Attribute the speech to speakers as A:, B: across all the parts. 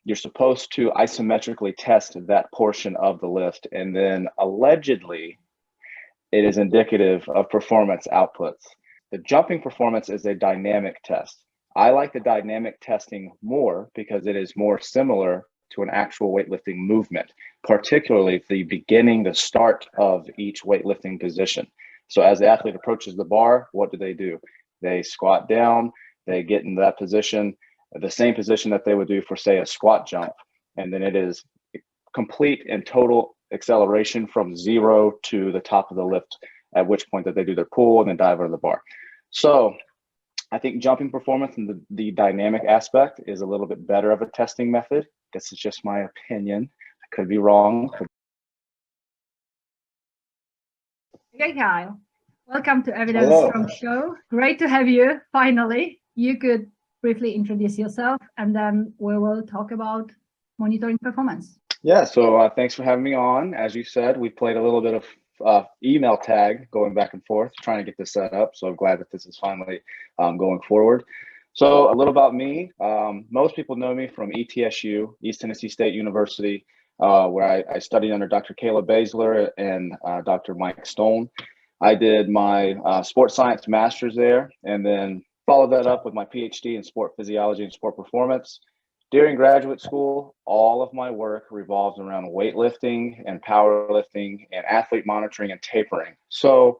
A: you're supposed to isometrically test that portion of the lift, and then allegedly it is indicative of performance outputs. The jumping performance is a dynamic test. I like the dynamic testing more because it is more similar to an actual weightlifting movement, particularly the beginning, the start of each weightlifting position. So as the athlete approaches the bar, what do? They squat down, they get in that position, the same position that they would do for, say, a squat jump. And then it is complete and total acceleration from 0 to the top of the lift, at which point that they do their pull and then dive over the bar. So I think jumping performance and the dynamic aspect is a little bit better of a testing method. This is just my opinion. I could be wrong.
B: Okay, Kyle. Welcome to Evidence Strong Show. Great to have you, finally. You could briefly introduce yourself, and then we will talk about monitoring performance.
A: Yeah, so thanks for having me on. As you said, we played a little bit of email tag going back and forth, trying to get this set up. So I'm glad that this is finally going forward. So a little about me. Most people know me from ETSU, East Tennessee State University, where I studied under Dr. Caleb Baszler and Dr. Mike Stone. I did my sports science master's there, and then followed that up with my PhD in sport physiology and sport performance. During graduate school, all of my work revolves around weightlifting and powerlifting and athlete monitoring and tapering. So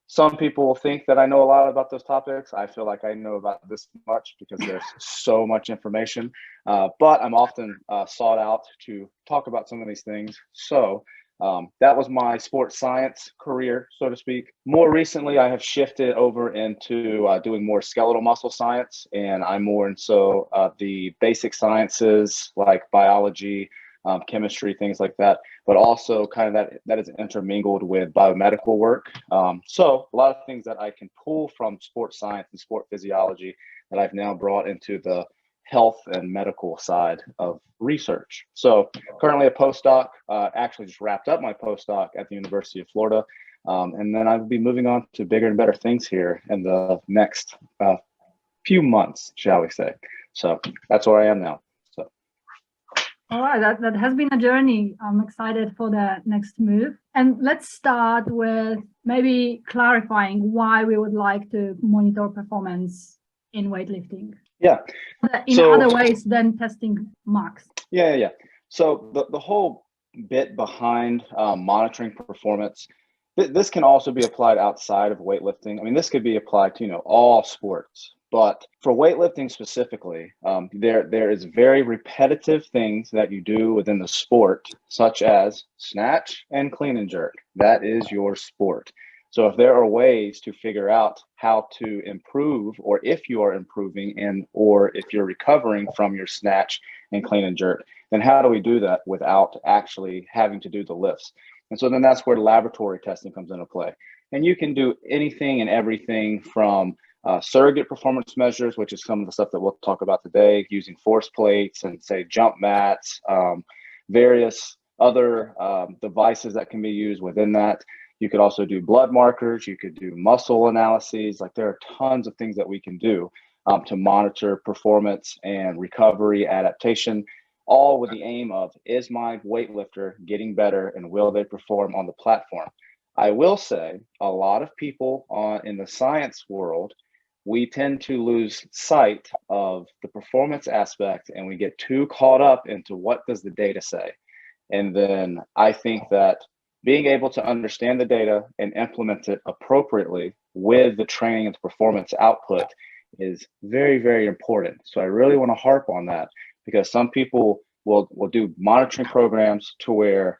A: some people think that I know a lot about those topics. I feel like I know about this much because there's so much information, but I'm often sought out to talk about some of these things. So that was my sports science career, so to speak. More recently, I have shifted over into doing more skeletal muscle science, and I'm more into the basic sciences like biology, chemistry, things like that, but also kind of that is intermingled with biomedical work. So a lot of things that I can pull from sports science and sport physiology that I've now brought into the health and medical side of research. So currently a postdoc, actually just wrapped up my postdoc at the University of Florida. And then I'll be moving on to bigger and better things here in the next few months, shall we say. So that's where I am now. So.
B: All right, that has been a journey. I'm excited for the next move. And let's start with maybe clarifying why we would like to monitor performance in weightlifting.
A: Yeah.
B: In other ways than testing marks.
A: Yeah. So the whole bit behind monitoring performance, this can also be applied outside of weightlifting. I mean, this could be applied to, all sports. But for weightlifting specifically, there is very repetitive things that you do within the sport, such as snatch and clean and jerk. That is your sport. So if there are ways to figure out how to improve, or if you are improving or if you're recovering from your snatch and clean and jerk, then how do we do that without actually having to do the lifts? And so then that's where laboratory testing comes into play. And you can do anything and everything from surrogate performance measures, which is some of the stuff that we'll talk about today, using force plates and say jump mats, various other devices that can be used within that. You could also do blood markers. You could do muscle analyses. Like there are tons of things that we can do to monitor performance and recovery, adaptation, all with the aim of, is my weightlifter getting better and will they perform on the platform? I will say a lot of people in the science world, we tend to lose sight of the performance aspect and we get too caught up into what does the data say. And then I think that being able to understand the data and implement it appropriately with the training and the performance output is very, very important. So I really want to harp on that because some people will do monitoring programs to where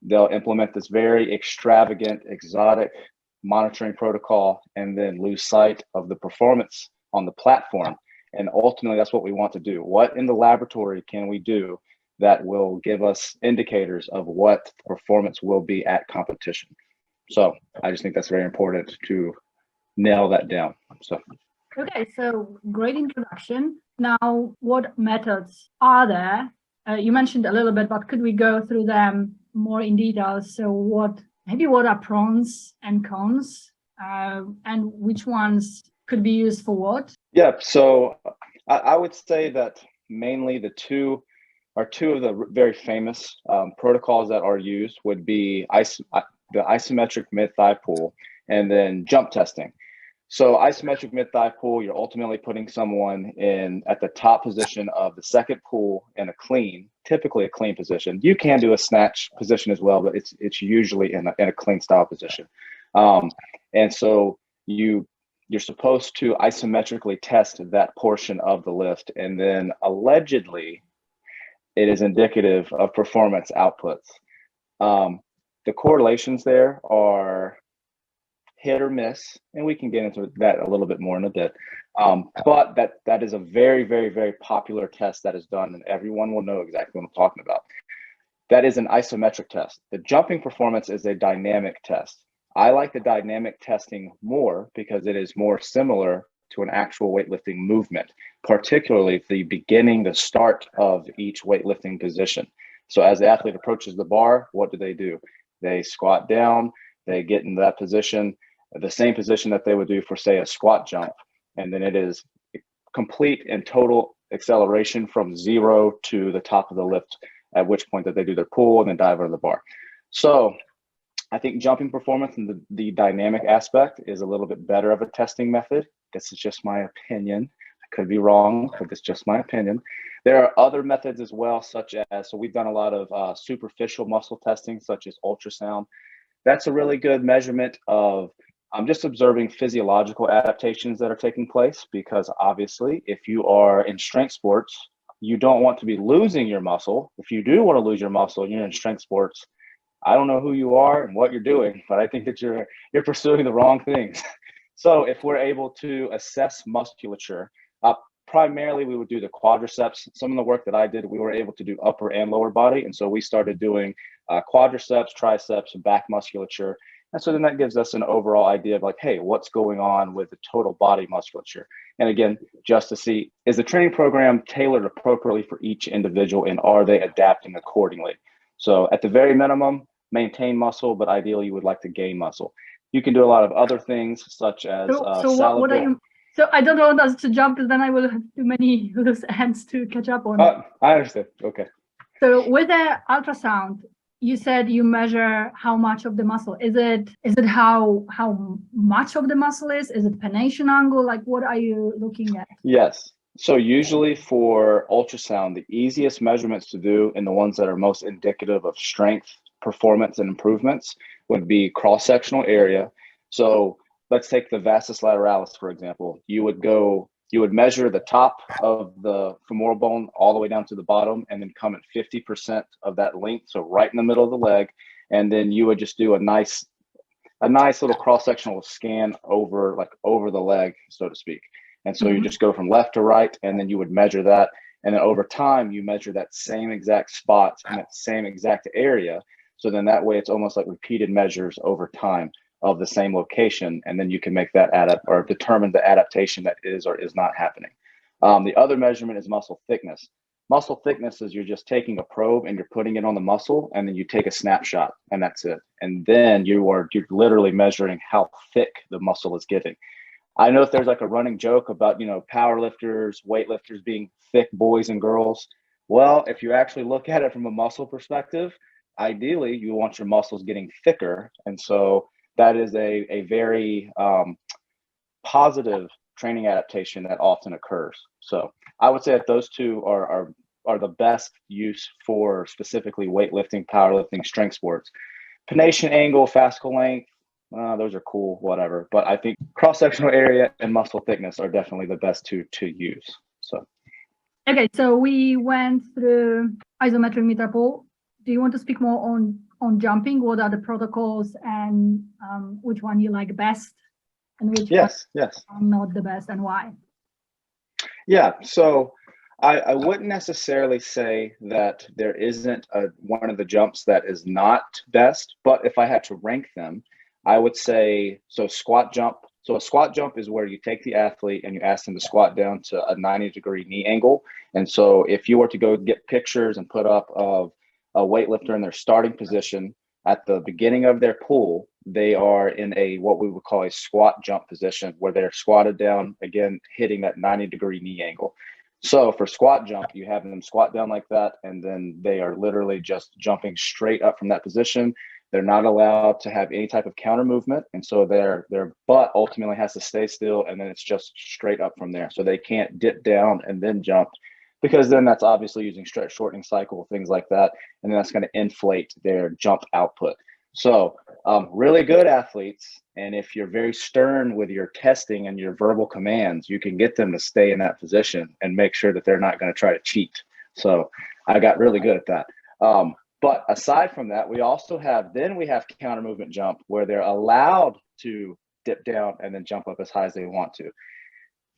A: they'll implement this very extravagant, exotic monitoring protocol and then lose sight of the performance on the platform. And ultimately, that's what we want to do. What in the laboratory can we do that will give us indicators of what the performance will be at competition? So I just think that's very important to nail that down. So.
B: Okay, so great introduction. Now, what methods are there? You mentioned a little bit, but could we go through them more in detail? So what are pros and cons, and which ones could be used for what?
A: Yeah, so I would say that mainly the two of the very famous protocols that are used would be the isometric mid-thigh pull and then jump testing. So isometric mid-thigh pull, you're ultimately putting someone in at the top position of the second pull in a clean, typically a clean position. You can do a snatch position as well, but it's usually in a clean style position. And so you're supposed to isometrically test that portion of the lift, and then allegedly it is indicative of performance outputs. The correlations there are hit or miss, and we can get into that a little bit more in a bit. But that is a very, very, very popular test that is done, and everyone will know exactly what I'm talking about. That is an isometric test. The jumping performance is a dynamic test. I like the dynamic testing more because it is more similar to an actual weightlifting movement, particularly the start of each weightlifting position. So as the athlete approaches the bar, what do? They squat down, they get in that position, the same position that they would do for, say, a squat jump. And then it is complete and total acceleration from 0 to the top of the lift, at which point that they do their pull and then dive under the bar. So I think jumping performance and the dynamic aspect is a little bit better of a testing method. This is just my opinion. I could be wrong, but it's just my opinion. There are other methods as well, such as, so we've done a lot of superficial muscle testing, such as ultrasound. That's a really good measurement of just observing physiological adaptations that are taking place, because obviously if you are in strength sports, you don't want to be losing your muscle. If you do want to lose your muscle and you're in strength sports, I don't know who you are and what you're doing, but I think that you're pursuing the wrong things. So if we're able to assess musculature, primarily we would do the quadriceps. Some of the work that I did, we were able to do upper and lower body. And so we started doing quadriceps, triceps, and back musculature. And so then that gives us an overall idea of like, hey, what's going on with the total body musculature? And again, just to see, is the training program tailored appropriately for each individual, and are they adapting accordingly? So at the very minimum, maintain muscle, but ideally you would like to gain muscle. You can do a lot of other things such as
B: what are you? So I don't want us to jump, because then I will have too many loose ends to catch up on.
A: I understand. Okay.
B: So with the ultrasound, you said you measure how much of the muscle. Is it how much of the muscle is? Is it pennation angle? Like, what are you looking at?
A: Yes. So usually for ultrasound, the easiest measurements to do and the ones that are most indicative of strength, performance, and improvements would be cross-sectional area. So let's take the vastus lateralis, for example. You would measure the top of the femoral bone all the way down to the bottom, and then come at 50% of that length, so right in the middle of the leg. And then you would just do a nice little cross-sectional scan over the leg, so to speak. And so you just go from left to right, and then you would measure that. And then over time, you measure that same exact spot in that same exact area. So then that way it's almost like repeated measures over time of the same location. And then you can make that determine the adaptation that is or is not happening. The other measurement is muscle thickness. Muscle thickness is you're just taking a probe and you're putting it on the muscle, and then you take a snapshot, and that's it. And then you're literally measuring how thick the muscle is getting. I know if there's like a running joke about, power lifters, weightlifters being thick boys and girls. Well, if you actually look at it from a muscle perspective, ideally you want your muscles getting thicker. And so that is a very positive training adaptation that often occurs. So I would say that those two are the best use for specifically weightlifting, powerlifting, strength sports. Pennation angle, fascicle length, those are cool, whatever. But I think cross-sectional area and muscle thickness are definitely the best two to use. So.
B: Okay, so we went through isometric mid-thigh pull. Do you want to speak more on jumping? What are the protocols, and which one you like best, and which
A: yes
B: are not the best, and why?
A: Yeah, so I wouldn't necessarily say that there isn't one of the jumps that is not best, but if I had to rank them, I would say, so squat jump. So a squat jump is where you take the athlete and you ask them to squat down to a 90-degree knee angle. And so if you were to go get pictures and put up of a weightlifter in their starting position at the beginning of their pull, they are in what we would call a squat jump position, where they're squatted down, again, hitting that 90-degree knee angle. So for squat jump, you have them squat down like that, and then they are literally just jumping straight up from that position. They're not allowed to have any type of counter movement, and so their butt ultimately has to stay still, and then it's just straight up from there. So they can't dip down and then jump, because then that's obviously using stretch shortening cycle, things like that, and then that's going to inflate their jump output. So really good athletes, and if you're very stern with your testing and your verbal commands, you can get them to stay in that position and make sure that they're not going to try to cheat. So I got really good at that. But aside from that, we have counter movement jump, where they're allowed to dip down and then jump up as high as they want to.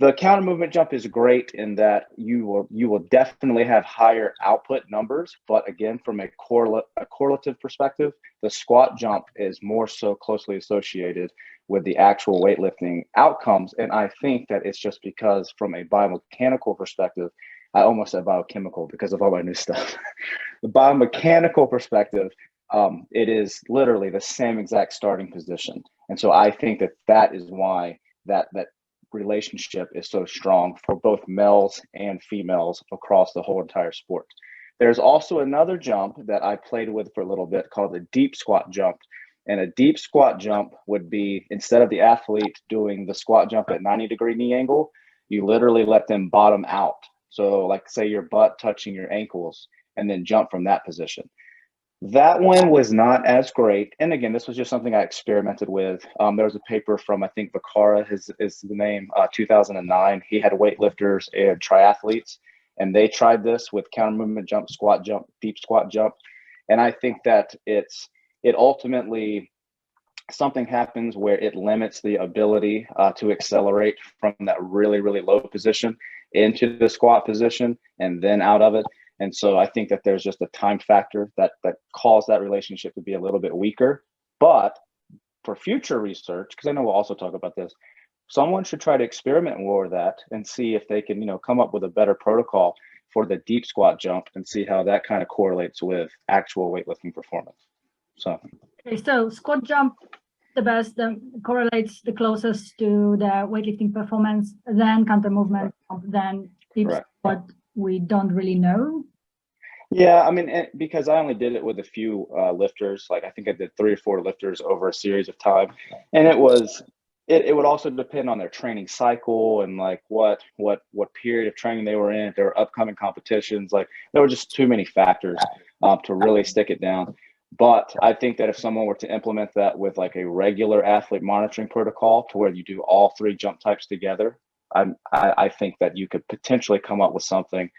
A: The counter movement jump is great in that you will definitely have higher output numbers, but again, from a correlative perspective, the squat jump is more so closely associated with the actual weightlifting outcomes. And I think that it's just because from a biomechanical perspective, I almost said biochemical because of all my new stuff. The biomechanical perspective, it is literally the same exact starting position. And so I think that is why that relationship is so strong for both males and females across the whole entire sport. There's also another jump that I played with for a little bit called the deep squat jump. And a deep squat jump would be, instead of the athlete doing the squat jump at 90-degree knee angle, you literally let them bottom out. So like say your butt touching your ankles and then jump from that position. That one was not as great. And again, this was just something I experimented with. There was a paper from, I think, Vacara is the name, 2009. He had weightlifters and triathletes, and they tried this with counter movement jump, squat jump, deep squat jump. And I think that it ultimately, something happens where it limits the ability to accelerate from that really, really low position into the squat position and then out of it. And so I think that there's just a time factor that caused that relationship to be a little bit weaker. But for future research, because I know we'll also talk about this, someone should try to experiment more with that and see if they can, come up with a better protocol for the deep squat jump and see how that kind of correlates with actual weightlifting performance. So,
B: okay, so squat jump, the best, correlates the closest to the weightlifting performance, then counter movement, then deep squat. We don't really know.
A: Yeah, I mean, because I only did it with a few lifters. Like I think I did 3 or 4 lifters over a series of time, and it would also depend on their training cycle and like what period of training they were in. If there were upcoming competitions, like there were just too many factors to really stick it down. But I think that if someone were to implement that with like a regular athlete monitoring protocol, to where you do all 3 jump types together, I think that you could potentially come up with something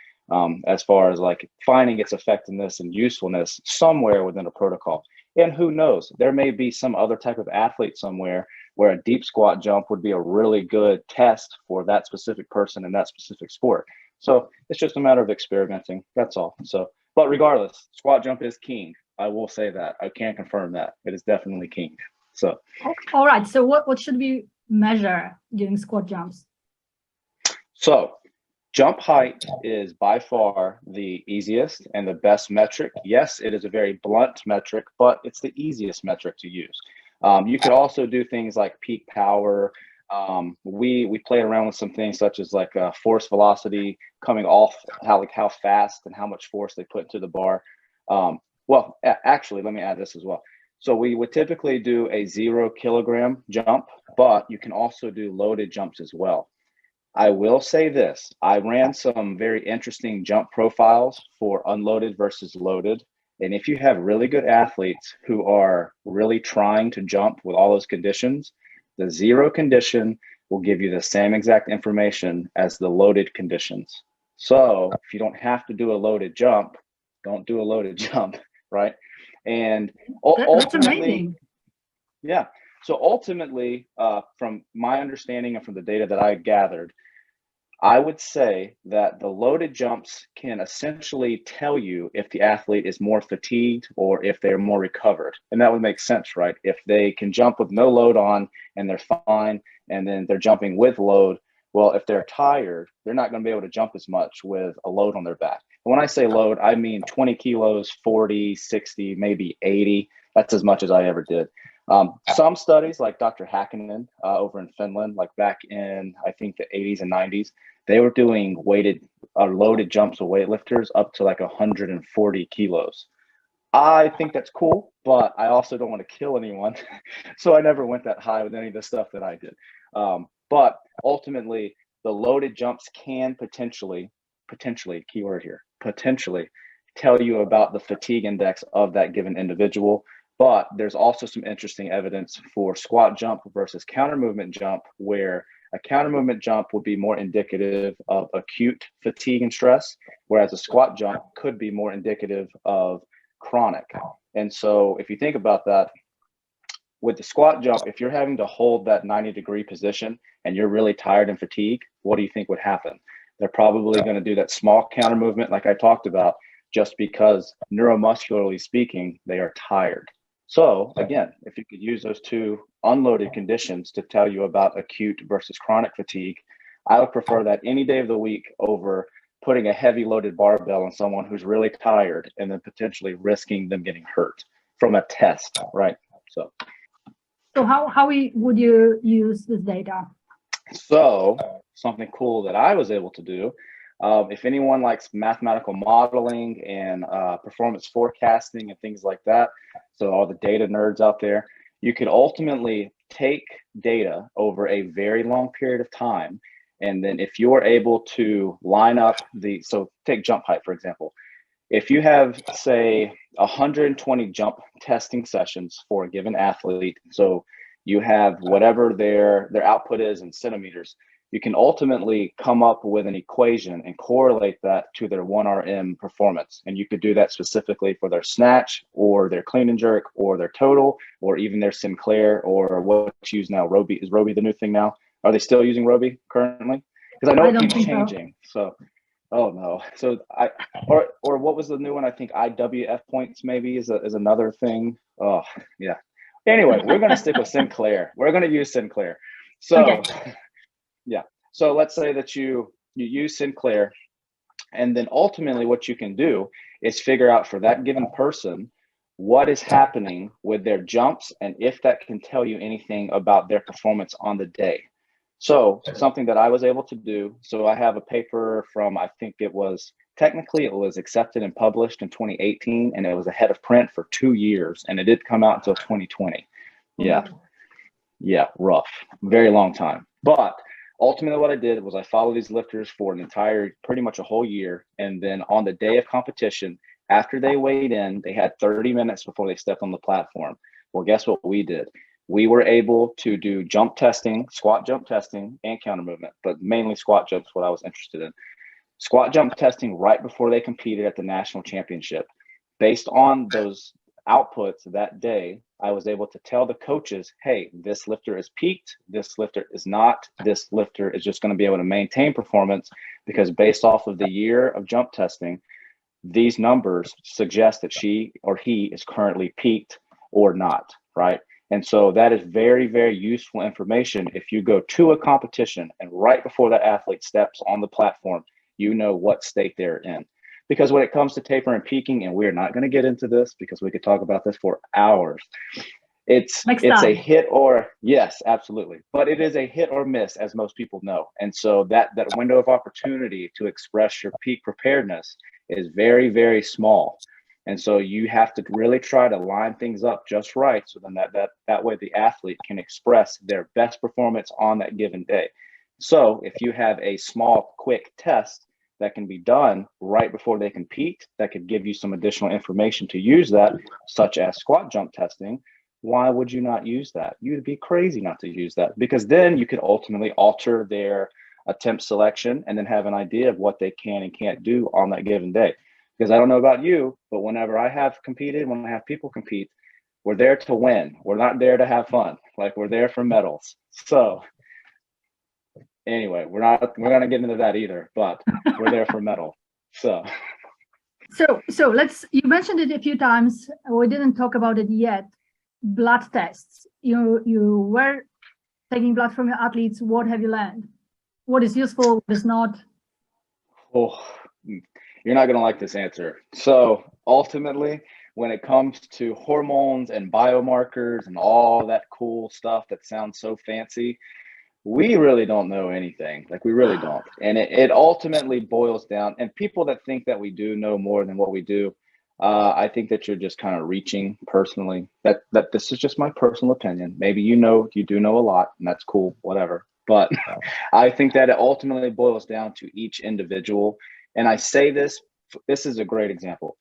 A: as far as like finding its effectiveness and usefulness somewhere within a protocol. And who knows, there may be some other type of athlete somewhere where a deep squat jump would be a really good test for that specific person in that specific sport. So it's just a matter of experimenting. That's all. So, but regardless, squat jump is king. I will say that. I can confirm that. It is definitely king. So.
B: All right. So what should we measure during squat jumps?
A: So jump height is by far the easiest and the best metric. Yes, it is a very blunt metric, but it's the easiest metric to use. You could also do things like peak power. We played around with some things such as like force velocity coming off, how fast and how much force they put into the bar. Well, actually, let me add this as well. So we would typically do a 0 kilogram jump, but you can also do loaded jumps as well. I will say this, I ran some very interesting jump profiles for unloaded versus loaded. And if you have really good athletes who are really trying to jump with all those conditions, the 0 condition will give you the same exact information as the loaded conditions. So if you don't have to do a loaded jump, don't do a loaded jump, right? And
B: that's amazing.
A: Yeah. So ultimately, from my understanding and from the data that I gathered, I would say that the loaded jumps can essentially tell you if the athlete is more fatigued or if they're more recovered. And that would make sense, right? If they can jump with no load on and they're fine, and then they're jumping with load, well, if they're tired, they're not going to be able to jump as much with a load on their back. And when I say load, I mean 20 kilos, 40, 60, maybe 80. That's as much as I ever did. Some studies like Dr. Hakkinen over in Finland, like back in, I think the 80s and 90s, they were doing weighted loaded jumps of weightlifters up to like 140 kilos. I think that's cool, but I also don't want to kill anyone. So I never went that high with any of the stuff that I did. But ultimately, the loaded jumps can potentially, keyword here, potentially tell you about the fatigue index of that given individual. But there's also some interesting evidence for squat jump versus counter movement jump, where a counter movement jump would be more indicative of acute fatigue and stress, whereas a squat jump could be more indicative of chronic. And so if you think about that, with the squat jump, if you're having to hold that 90-degree position and you're really tired and fatigued, what do you think would happen? They're probably going to do that small counter movement like I talked about, just because neuromuscularly speaking, they are tired. So again, if you could use those two unloaded conditions to tell you about acute versus chronic fatigue, I would prefer that any day of the week over putting a heavy loaded barbell on someone who's really tired and then potentially risking them getting hurt from a test, right? So
B: how would you use this data?
A: So something cool that I was able to do, if anyone likes mathematical modeling and performance forecasting and things like that, so all the data nerds out there, you could ultimately take data over a very long period of time. And then if you're able to line up so take jump height, for example. If you have, say, 120 jump testing sessions for a given athlete, so you have whatever their output is in centimeters, you can ultimately come up with an equation and correlate that to their 1RM performance. And you could do that specifically for their snatch or their clean and jerk or their total or even their Sinclair or what's used now. Roby. Is Roby the new thing now? Are they still using Roby currently? Because I know it keeps changing. So, oh no. So or what was the new one? I think IWF points maybe is another thing. Oh yeah. Anyway, we're going to stick with Sinclair. We're going to use Sinclair. So okay. Yeah. So let's say that you use Sinclair, and then ultimately what you can do is figure out for that given person what is happening with their jumps and if that can tell you anything about their performance on the day. So something that I was able to do, so I have a paper from, I think it was accepted and published in 2018, and it was ahead of print for 2 years, and it didn't come out until 2020. Yeah, rough, very long time. But ultimately what I did was I followed these lifters for an entire, pretty much a whole year. And then on the day of competition, after they weighed in, they had 30 minutes before they stepped on the platform. Well, guess what we did? We were able to do jump testing, squat jump testing, and counter movement, but mainly squat jumps, what I was interested in. Squat jump testing right before they competed at the national championship. Based on those outputs that day, I was able to tell the coaches, hey, this lifter is peaked, this lifter is not, this lifter is just going to be able to maintain performance, because based off of the year of jump testing, these numbers suggest that she or he is currently peaked or not, right? And so that is very, very useful information if you go to a competition and right before that athlete steps on the platform, you know what state they're in. Because when it comes to taper and peaking, and we're not going to get into this because we could talk about this for hours, it's a hit or, yes, absolutely. But it is a hit or miss, as most people know. And so that window of opportunity to express your peak preparedness is very, very small. And so you have to really try to line things up just right, so then that way the athlete can express their best performance on that given day. So if you have a small, quick test that can be done right before they compete, that could give you some additional information to use that, such as squat jump testing, why would you not use that? You'd be crazy not to use that, because then you could ultimately alter their attempt selection and then have an idea of what they can and can't do on that given day. Because I don't know about you, but whenever I have competed, when I have people compete, we're there to win. We're not there to have fun. Like, we're there for medals. So anyway, we're not going to get into that either, but we're there for medal. So
B: you mentioned it a few times. We didn't talk about it yet. Blood tests. You were taking blood from your athletes. What have you learned? What is useful? What is not?
A: Oh, you're not going to like this answer. So ultimately, when it comes to hormones and biomarkers and all that cool stuff that sounds so fancy, we really don't know anything. Like we really don't. And it ultimately boils down, and people that think that we do know more than what we do, I think that you're just kind of reaching personally. That this is just my personal opinion. Maybe you do know a lot, and that's cool, whatever. But I think that it ultimately boils down to each individual. And I say this is a great example.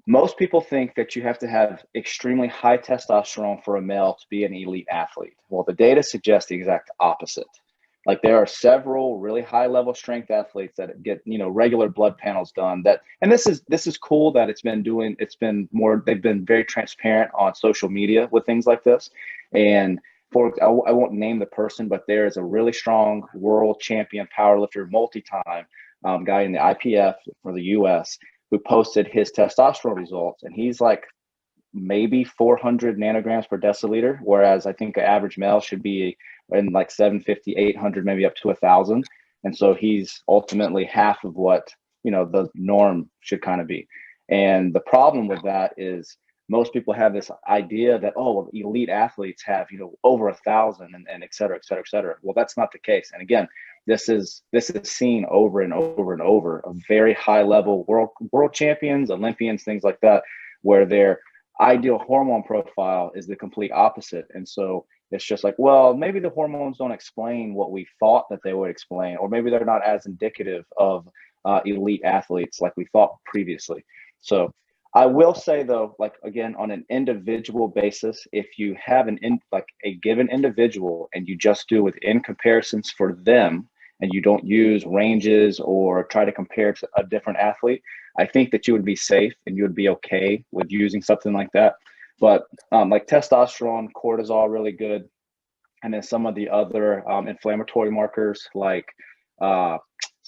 A: Most people think that you have to have extremely high testosterone for a male to be an elite athlete. Well, the data suggests the exact opposite. Like there are several really high level strength athletes that get, regular blood panels done and this is cool that they've been very transparent on social media with things like this. And I won't name the person, but there is a really strong world champion powerlifter, multi-time guy in the IPF for the US who posted his testosterone results, and he's like maybe 400 nanograms per deciliter, whereas I think an average male should be in like 750, 800, maybe up to 1,000. And so he's ultimately half of what, the norm should kind of be. And the problem with that is most people have this idea that, oh, well, elite athletes have, over 1,000 and et cetera, et cetera, et cetera. Well, that's not the case. And again, this is seen over and over and over of very high level world champions, Olympians, things like that, where their ideal hormone profile is the complete opposite. And so it's just like, well, maybe the hormones don't explain what we thought that they would explain, or maybe they're not as indicative of elite athletes like we thought previously. So I will say though, like again, on an individual basis, if you have a given individual and you just do within comparisons for them, and you don't use ranges or try to compare to a different athlete, I think that you would be safe and you would be okay with using something like that. But like testosterone, cortisol, really good. And then some of the other inflammatory markers like CK,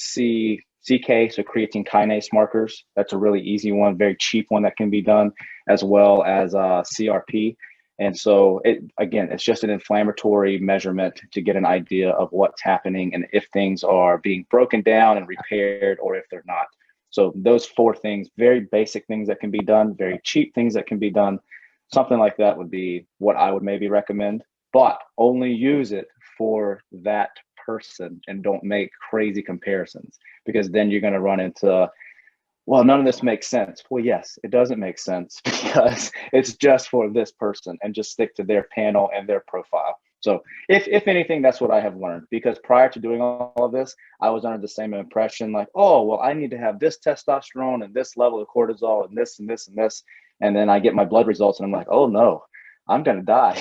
A: so creatine kinase markers. That's a really easy one, very cheap one that can be done, as well as CRP. And so it's just an inflammatory measurement to get an idea of what's happening and if things are being broken down and repaired or if they're not. So those 4 things, very basic things that can be done, very cheap things that can be done. Something like that would be what I would maybe recommend, but only use it for that person and don't make crazy comparisons, because then you're going to run into, well, none of this makes sense. Well, yes, it doesn't make sense because it's just for this person, and just stick to their panel and their profile. So if anything, that's what I have learned, because prior to doing all of this, I was under the same impression like, oh, well, I need to have this testosterone and this level of cortisol and this and this and this. And then I get my blood results and I'm like, oh no, I'm going to die.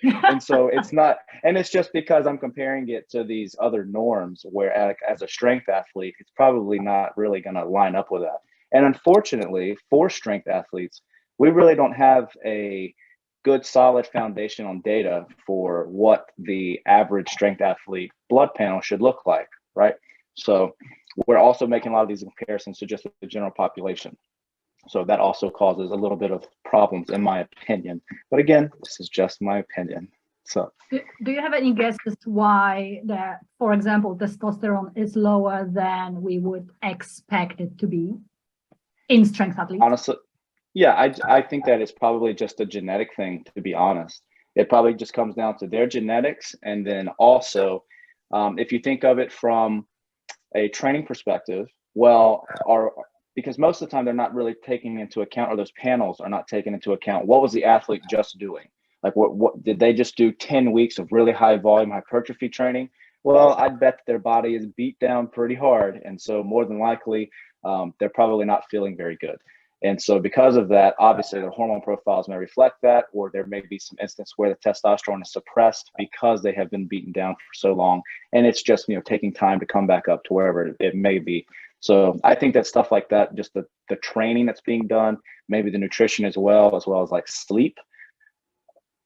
A: And so it's not, and it's just because I'm comparing it to these other norms where as a strength athlete, it's probably not really going to line up with that. And unfortunately for strength athletes, we really don't have a good solid foundation on data for what the average strength athlete blood panel should look like, right? So we're also making a lot of these comparisons to just the general population. So that also causes a little bit of problems, in my opinion. But again, this is just my opinion. So,
B: do you have any guesses why that, for example, testosterone is lower than we would expect it to be in strength athletes?
A: Honestly, yeah, I think that it's probably just a genetic thing, to be honest. It probably just comes down to their genetics. And then also, if you think of it from a training perspective, well, because most of the time they're not really taking into account, or those panels are not taking into account, what was the athlete just doing? Like what did they just do 10 weeks of really high volume hypertrophy training? Well, I bet their body is beat down pretty hard. And so more than likely, they're probably not feeling very good. And so because of that, obviously their hormone profiles may reflect that, or there may be some instance where the testosterone is suppressed because they have been beaten down for so long. And it's just, taking time to come back up to wherever it may be. So I think that stuff like that, just the training that's being done, maybe the nutrition as well as like sleep.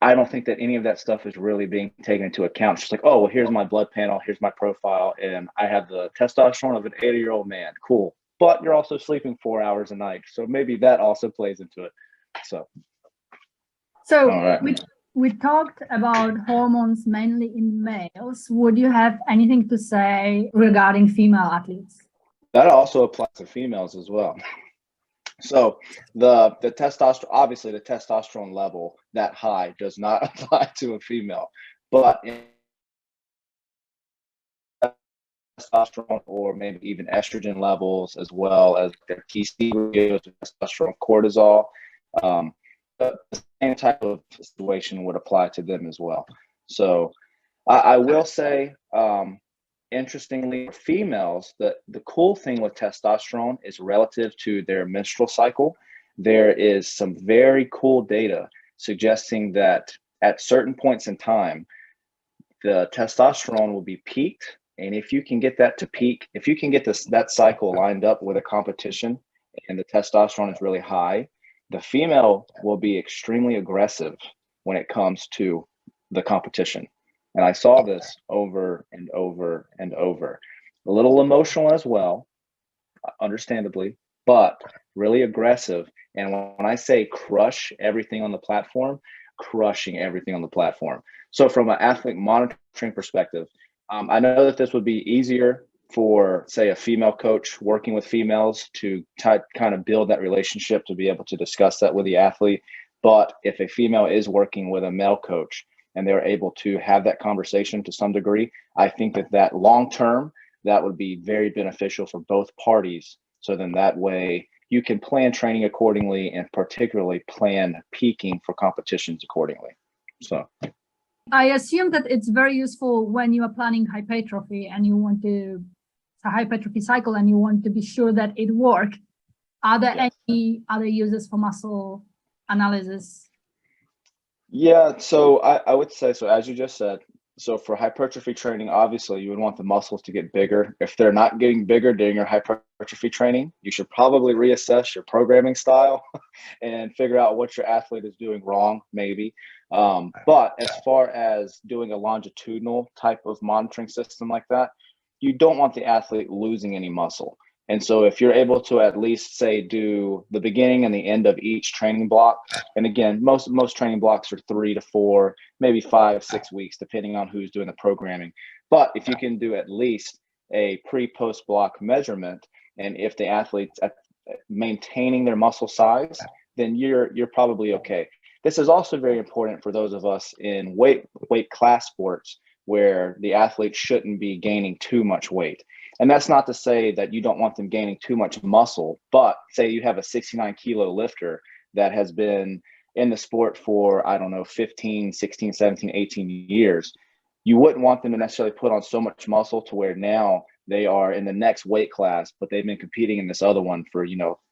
A: I don't think that any of that stuff is really being taken into account. It's just like, oh, well, here's my blood panel, here's my profile, and I have the testosterone of an 80-year-old man. Cool. But you're also sleeping 4 hours a night. So maybe that also plays into it. So
B: right. We talked about hormones mainly in males. Would you have anything to say regarding female athletes?
A: That also applies to females as well. So the testosterone, obviously the testosterone level that high does not apply to a female, but testosterone or maybe even estrogen levels, as well as their TC ratios, testosterone, cortisol. The same type of situation would apply to them as well. So I will say, interestingly, females, the cool thing with testosterone is relative to their menstrual cycle. There is some very cool data suggesting that at certain points in time, the testosterone will be peaked. And if you can get that to peak, if you can get that cycle lined up with a competition and the testosterone is really high, the female will be extremely aggressive when it comes to the competition. And I saw this over and over and over. A little emotional as well, understandably, but really aggressive. And when I say crush everything on the platform, crushing everything on the platform. So from an athlete monitoring perspective, I know that this would be easier for, say, a female coach working with females to kind of build that relationship to be able to discuss that with the athlete. But if a female is working with a male coach and they're able to have that conversation to some degree, I think that long term, that would be very beneficial for both parties. So then that way you can plan training accordingly and particularly plan peaking for competitions accordingly. So
B: I assume that it's very useful when you are planning hypertrophy and you want to, a hypertrophy cycle, and you want to be sure that it works. Are there any other uses for muscle analysis?
A: Yeah, so I would say, so as you just said, so for hypertrophy training, obviously you would want the muscles to get bigger. If they're not getting bigger during your hypertrophy training, you should probably reassess your programming style and figure out what your athlete is doing wrong, maybe. But as far as doing a longitudinal type of monitoring system like that, you don't want the athlete losing any muscle. And so if you're able to at least say do the beginning and the end of each training block, and again, most training blocks are 3 to 4, maybe 5, 6 weeks, depending on who's doing the programming. But if you can do at least a pre-post block measurement, and if the athlete's maintaining their muscle size, then you're probably okay. This is also very important for those of us in weight class sports where the athlete shouldn't be gaining too much weight. And that's not to say that you don't want them gaining too much muscle, but say you have a 69 kilo lifter that has been in the sport for, I don't know, 15, 16, 17, 18 years. You wouldn't want them to necessarily put on so much muscle to where now they are in the next weight class, but they've been competing in this other one for,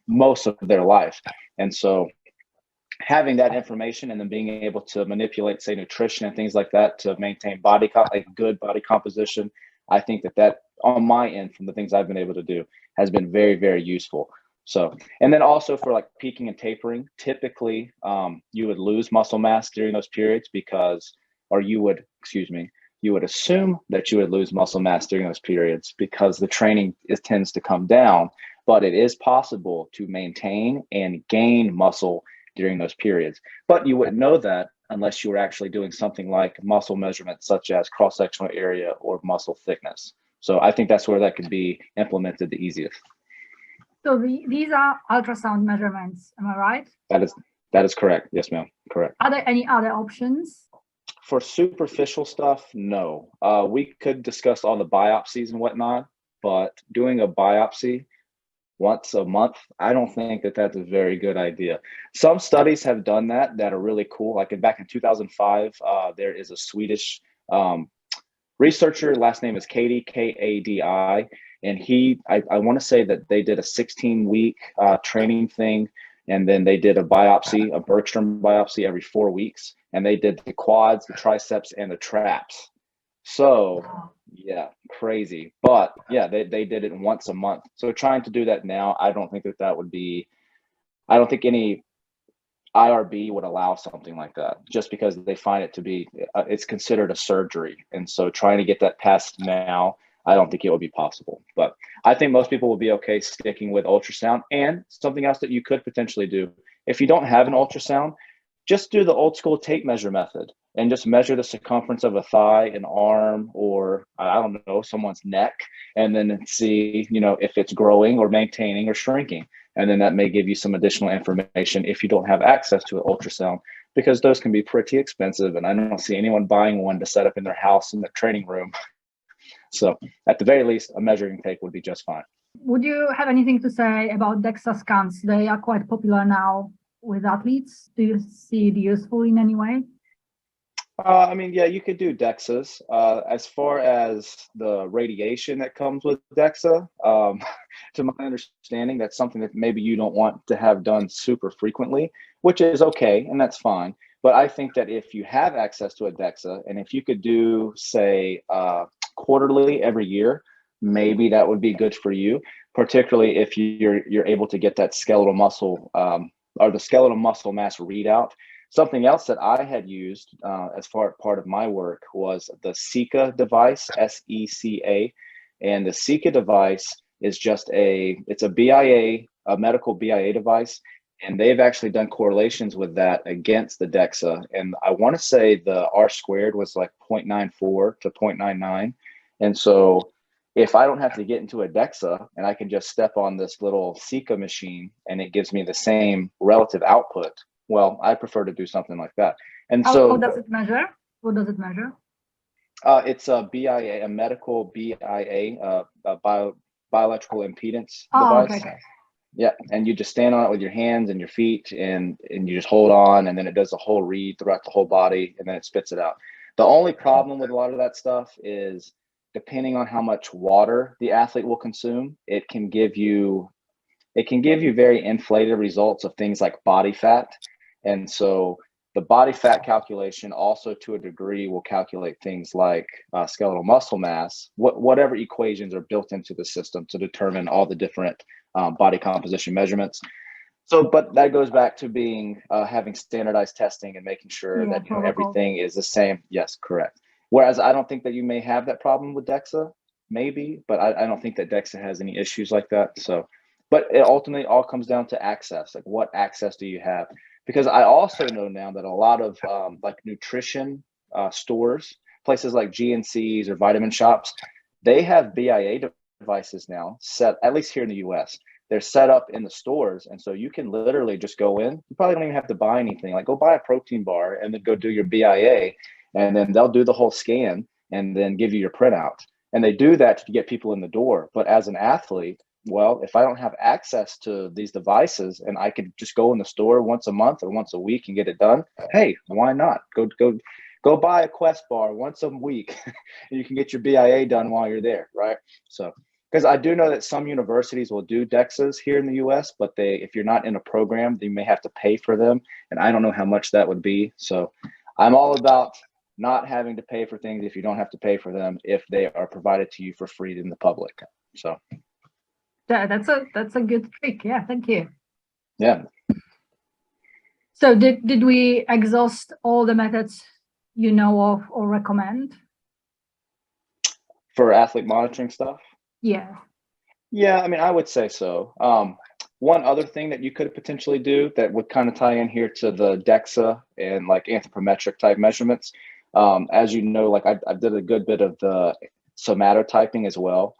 A: most of their life. And so having that information and then being able to manipulate, say, nutrition and things like that to maintain good body composition, I think that on my end, from the things I've been able to do, has been very, very useful. So, and then also for like peaking and tapering, typically you would lose muscle mass during those periods you would assume that you would lose muscle mass during those periods because the training tends to come down, but it is possible to maintain and gain muscle during those periods. But you wouldn't know that unless you were actually doing something like muscle measurements, such as cross-sectional area or muscle thickness. So I think that's where that could be implemented the easiest.
B: So these are ultrasound measurements, am I right?
A: That is correct. Yes, ma'am. Correct.
B: Are there any other options?
A: For superficial stuff, no. We could discuss all the biopsies and whatnot, but doing a biopsy once a month, I don't think that's a very good idea. Some studies have done that are really cool. Like back in 2005, there is a Swedish researcher, last name is Kadi, Kadi, and I want to say that they did a 16-week training thing, and then they did a Bergstrom biopsy every 4 weeks, and they did the quads, the triceps, and the traps. So yeah, crazy. But yeah, they did it once a month. So trying to do that now, I don't think that would be, I don't think any IRB would allow something like that just because they find it to be, it's considered a surgery. And so trying to get that passed now, I don't think it would be possible. But I think most people will be okay sticking with ultrasound. And something else that you could potentially do, if you don't have an ultrasound, just do the old school tape measure method and just measure the circumference of a thigh, an arm, or I don't know, someone's neck, and then see, if it's growing or maintaining or shrinking. And then that may give you some additional information if you don't have access to an ultrasound, because those can be pretty expensive. And I don't see anyone buying one to set up in their house in their training room. So at the very least, a measuring tape would be just fine.
B: Would you have anything to say about DEXA scans? They are quite popular now with athletes. Do you see it useful in any way?
A: I mean, yeah, you could do DEXAs. As far as the radiation that comes with DEXA, to my understanding, that's something that maybe you don't want to have done super frequently, which is okay, and that's fine. But I think that if you have access to a DEXA, and if you could do, say, quarterly every year, maybe that would be good for you, particularly if you're able to get that skeletal muscle or the skeletal muscle mass readout. Something else that I had used as part of my work was the SECA device, SECA, and the SECA device is just it's a BIA, a medical BIA device, and they've actually done correlations with that against the DEXA. And I want to say the R squared was like 0.94 to 0.99. And so if I don't have to get into a DEXA and I can just step on this little SECA machine and it gives me the same relative output, well, I prefer to do something like that. And
B: how does it measure? What does it measure?
A: It's a BIA, a medical BIA, bioelectrical impedance device.
B: Okay.
A: Yeah, and you just stand on it with your hands and your feet, and you just hold on, and then it does a whole read throughout the whole body, and then it spits it out. The only problem with a lot of that stuff is depending on how much water the athlete will consume, it can give you very inflated results of things like body fat. And so the body fat calculation also to a degree will calculate things like skeletal muscle mass, whatever equations are built into the system to determine all the different body composition measurements. So, but that goes back to being having standardized testing and making sure that everything is the same. Yes, correct. Whereas I don't think that you may have that problem with DEXA, maybe, but I don't think that DEXA has any issues like that. So, but it ultimately all comes down to access. Like, what access do you have? Because I also know now that a lot of like nutrition stores, places like GNCs or vitamin shops, they have BIA devices now set, at least here in the US. They're set up in the stores. And so you can literally just go in. You probably don't even have to buy anything. Like, go buy a protein bar and then go do your BIA. And then they'll do the whole scan and then give you your printout. And they do that to get people in the door. But as an athlete, well, if I don't have access to these devices and I could just go in the store once a month or once a week and get it done, hey, why not? Go buy a Quest bar once a week and you can get your BIA done while you're there, right? So, because I do know that some universities will do DEXAs here in the US, but if you're not in a program, you may have to pay for them. And I don't know how much that would be. So I'm all about not having to pay for things if you don't have to pay for them, if they are provided to you for free in the public. So
B: that's a good trick. Yeah, thank you.
A: Yeah.
B: So did we exhaust all the methods you know of or recommend?
A: For athlete monitoring stuff?
B: Yeah.
A: Yeah, I mean, I would say so. One other thing that you could potentially do that would kind of tie in here to the DEXA and like anthropometric type measurements. As you know, like I did a good bit of the somatotyping as well.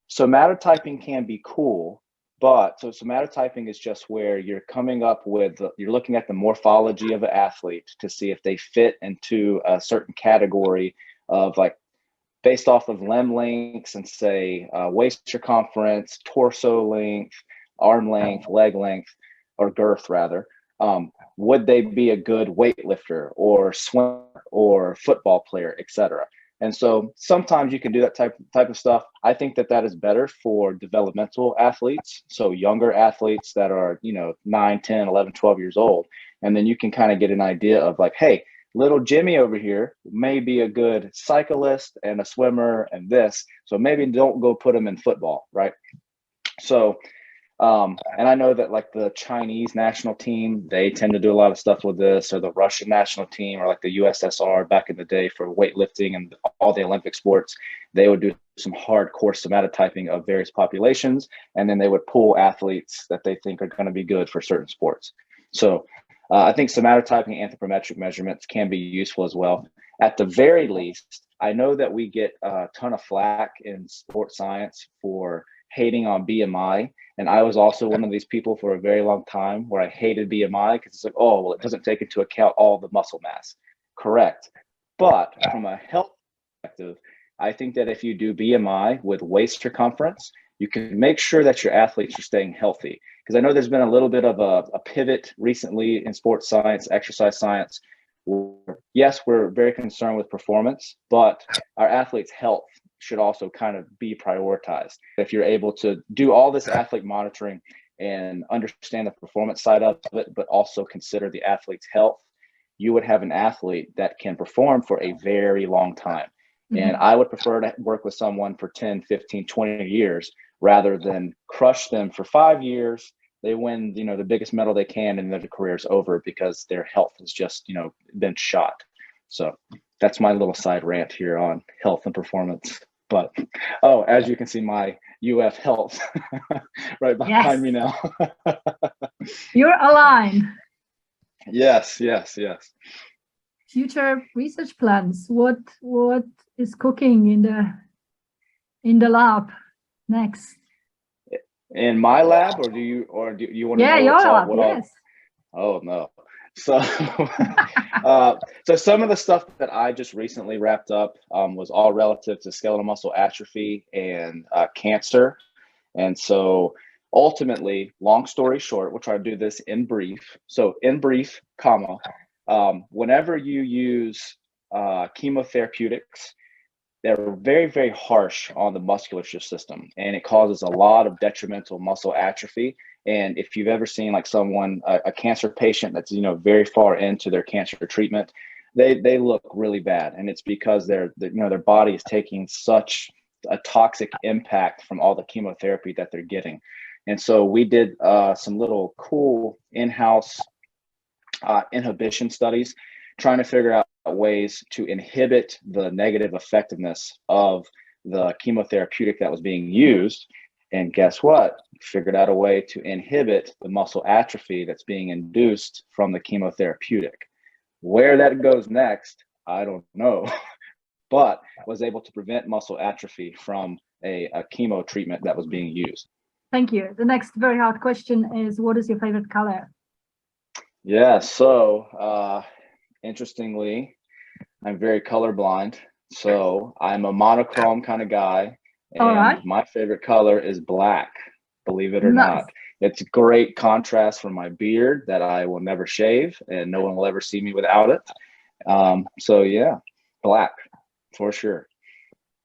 A: Somatotyping can be cool, but so somatotyping is just where you're coming up with, you're looking at the morphology of an athlete to see if they fit into a certain category of like, based off of limb lengths and say waist circumference, torso length, arm length, leg length, or girth rather. Would they be a good weightlifter or swimmer or football player, etc.? And so sometimes you can do that type of stuff. I think that is better for developmental athletes. So younger athletes that are, 9, 10, 11, 12 years old. And then you can kind of get an idea of like, hey, little Jimmy over here may be a good cyclist and a swimmer and this. So maybe don't go put him in football, right? So, and I know that like the Chinese national team, they tend to do a lot of stuff with this, or the Russian national team, or like the USSR back in the day for weightlifting and all the Olympic sports, they would do some hardcore somatotyping of various populations, and then they would pull athletes that they think are going to be good for certain sports. So I think somatotyping anthropometric measurements can be useful as well. At the very least, I know that we get a ton of flack in sports science for hating on BMI. And I was also one of these people for a very long time where I hated BMI because it's like, oh, well, it doesn't take into account all the muscle mass. Correct. But from a health perspective, I think that if you do BMI with waist circumference, you can make sure that your athletes are staying healthy. Because I know there's been a little bit of a pivot recently in sports science, exercise science. Yes, we're very concerned with performance, but our athletes' health should also kind of be prioritized. If you're able to do all this athlete monitoring and understand the performance side of it, but also consider the athlete's health, you would have an athlete that can perform for a very long time. And I would prefer to work with someone for 10, 15, 20 years rather than crush them for 5 years. They win, the biggest medal they can, and then their career's over because their health has just, been shot. So that's my little side rant here on health and performance. But, as you can see, my UF health right behind me now.
B: You're aligned.
A: Yes.
B: Future research plans. What is cooking in the lab next?
A: In my lab, or do you want to know
B: your lab? Yes.
A: Oh no. So, so some of the stuff that I just recently wrapped up was all relative to skeletal muscle atrophy and cancer. And so ultimately, long story short, we'll try to do this in brief. So in brief, whenever you use chemotherapeutics, they're very, very harsh on the musculature system, and it causes a lot of detrimental muscle atrophy. And if you've ever seen like someone, a cancer patient that's, very far into their cancer treatment, they look really bad. And it's because their body is taking such a toxic impact from all the chemotherapy that they're getting. And so we did some little cool in-house inhibition studies, trying to figure out ways to inhibit the negative effectiveness of the chemotherapeutic that was being used. And guess what? Figured out a way to inhibit the muscle atrophy that's being induced from the chemotherapeutic. Where that goes next, I don't know, but was able to prevent muscle atrophy from a chemo treatment that was being used.
B: Thank you. The next very hard question is, what is your favorite color?
A: Yeah, so interestingly, I'm very colorblind. So I'm a monochrome kind of guy. And my favorite color is black, believe it or not. It's a great contrast for my beard that I will never shave, and no one will ever see me without it. So yeah, black for sure.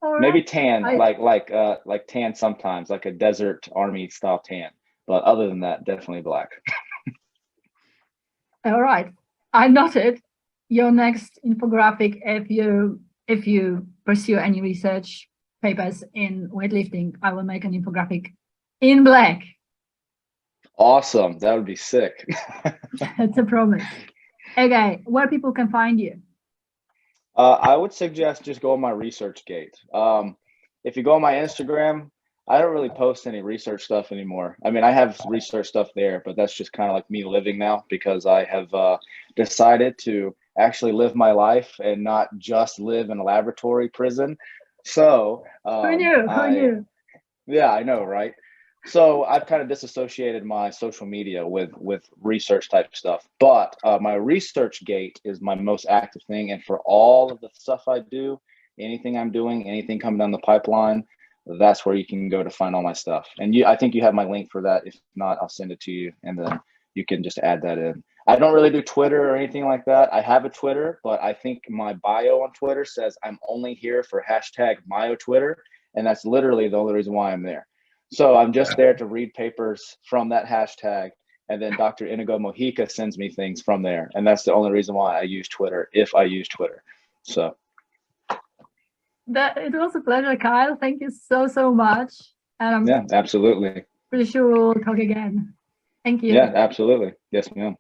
A: Maybe tan, like tan sometimes, like a desert army style tan. But other than that, definitely black.
B: All right. I noted your next infographic, if you pursue any research papers in weightlifting, I will make an infographic in black.
A: Awesome. That would be sick.
B: It's a promise. Okay, where people can find you?
A: I would suggest just go on my ResearchGate. If you go on my Instagram, I don't really post any research stuff anymore. I mean, I have research stuff there, but that's just kind of like me living now, because I have decided to actually live my life and not just live in a laboratory prison. So
B: who knew?
A: Yeah, I know, right? So I've kind of disassociated my social media with research type stuff, but my ResearchGate is my most active thing. And for all of the stuff I do, anything I'm doing, anything coming down the pipeline, that's where you can go to find all my stuff. And I think you have my link for that. If not, I'll send it to you, and then you can just add that in. I don't really do Twitter or anything like that. I have a Twitter, but I think my bio on Twitter says I'm only here for #MyoTwitter, and that's literally the only reason why I'm there. So I'm just there to read papers from that hashtag, and then Dr. Inigo Mojica sends me things from there, and that's the only reason why I use Twitter, if I use Twitter. So
B: it was a pleasure, Kyle. Thank you so much. And
A: yeah, absolutely.
B: Pretty sure we'll talk again. Thank you.
A: Yeah, absolutely. Yes, ma'am.